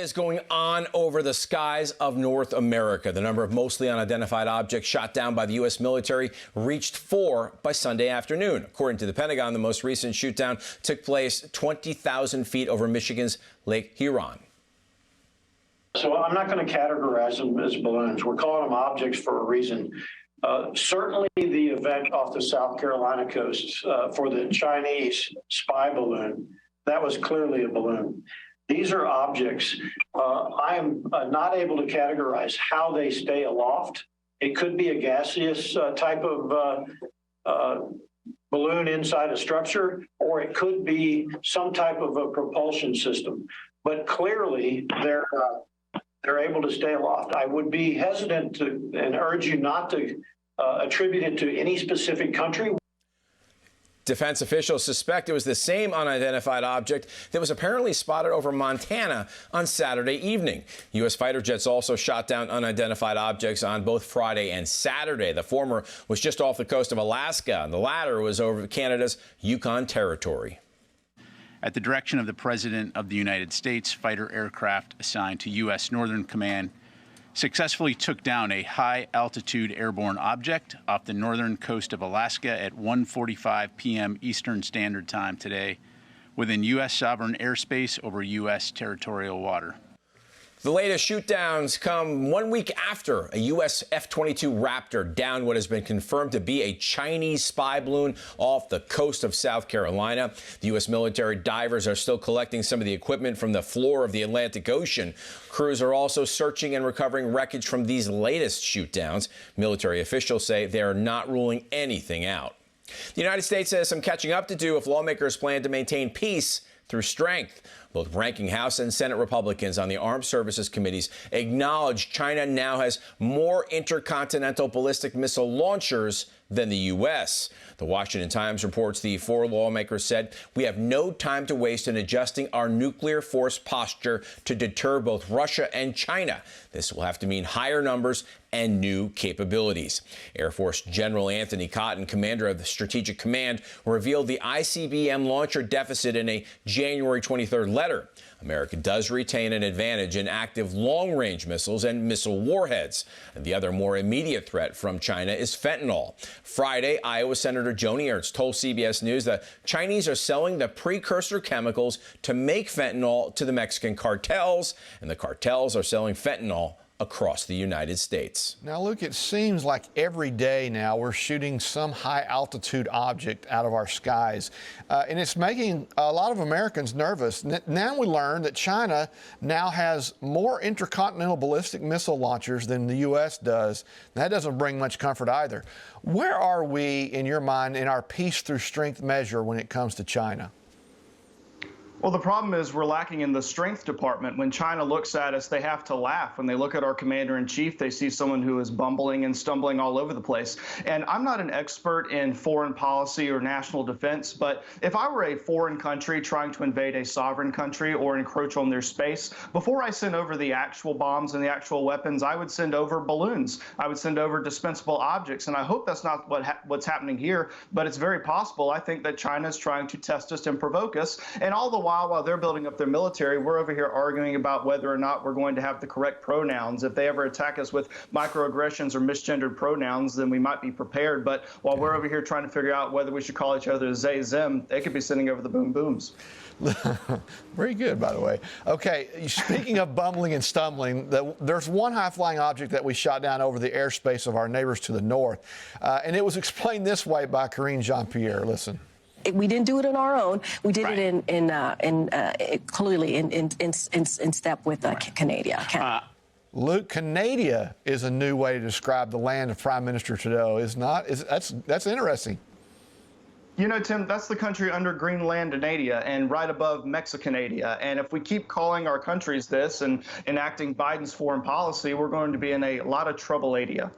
is going on over the skies of North America. The number of mostly unidentified objects shot down by the U.S. military reached 4 by Sunday afternoon. According to the Pentagon, the most recent shootdown took place 20,000 feet over Michigan's Lake Huron. So I'm not going to categorize them as balloons. We're calling them objects for a reason. Certainly the event off the South Carolina coast for the Chinese spy balloon, that was clearly a balloon. These are objects. I am not able to categorize how they stay aloft. It could be a gaseous type of balloon inside a structure, or it could be some type of a propulsion system. But clearly, they're able to stay aloft. I would be hesitant to and urge you not to attribute it to any specific country. Defense officials suspect it was the same unidentified object that was apparently spotted over Montana on Saturday evening. U.S. fighter jets also shot down unidentified objects on both Friday and Saturday. The former was just off the coast of Alaska, and the latter was over Canada's Yukon Territory. At the direction of the President of the United States, fighter aircraft assigned to U.S. Northern Command successfully took down a high-altitude airborne object off the northern coast of Alaska at 1:45 p.m. Eastern Standard Time today within U.S. sovereign airspace over U.S. territorial water. The latest shootdowns come 1 week after a U.S. F-22 Raptor downed what has been confirmed to be a Chinese spy balloon off the coast of South Carolina. The U.S. military divers are still collecting some of the equipment from the floor of the Atlantic Ocean. Crews are also searching and recovering wreckage from these latest shootdowns. Military officials say they are not ruling anything out. The United States has some catching up to do if lawmakers plan to maintain peace through strength. Both ranking House and Senate Republicans on the Armed Services Committees acknowledge China now has more intercontinental ballistic missile launchers than the U.S. The Washington Times reports the 4 lawmakers said, "We have no time to waste in adjusting our nuclear force posture to deter both Russia and China. This will have to mean higher numbers and new capabilities." Air Force General Anthony Cotton, commander of the Strategic Command, revealed the ICBM launcher deficit in a January 23rd letter. America does retain an advantage in active long-range missiles and missile warheads. And the other more immediate threat from China is fentanyl. Friday, Iowa Senator Joni Ernst told CBS News that Chinese are selling the precursor chemicals to make fentanyl to the Mexican cartels, and the cartels are selling fentanyl across the United States. Now, Luke, it seems like every day now we're shooting some high-altitude object out of our skies, and it's making a lot of Americans nervous. Now we learn that China now has more intercontinental ballistic missile launchers than the U.S. does. That doesn't bring much comfort either. Where are we, in your mind, in our peace through strength measure when it comes to China? Well, the problem is we're lacking in the strength department. When China looks at us, they have to laugh. When they look at our commander-in-chief, they see someone who is bumbling and stumbling all over the place. And I'm not an expert in foreign policy or national defense, but if I were a foreign country trying to invade a sovereign country or encroach on their space, before I send over the actual bombs and the actual weapons, I would send over balloons. I would send over dispensable objects. And I hope that's not what's happening here, but it's very possible. I think that China is trying to test us and provoke us. And all the while they're building up their military, we're over here arguing about whether or not we're going to have the correct pronouns. If they ever attack us with microaggressions or misgendered pronouns, then we might be prepared. But while we're over here trying to figure out whether we should call each other they, them, they could be sending over the boom booms. Very good, by the way. Okay, speaking of bumbling and stumbling, there's one high-flying object that we shot down over the airspace of our neighbors to the north, and it was explained this way by Karine Jean-Pierre. Listen. We didn't do it on our own. We did it clearly in step with Canada. Luke, Canada is a new way to describe the land of Prime Minister Trudeau, is not? That's interesting. You know, Tim, that's the country under Greenlandadia and right above Mexicanadia. And if we keep calling our countries this and enacting Biden's foreign policy, we're going to be in a lot of trouble-adia.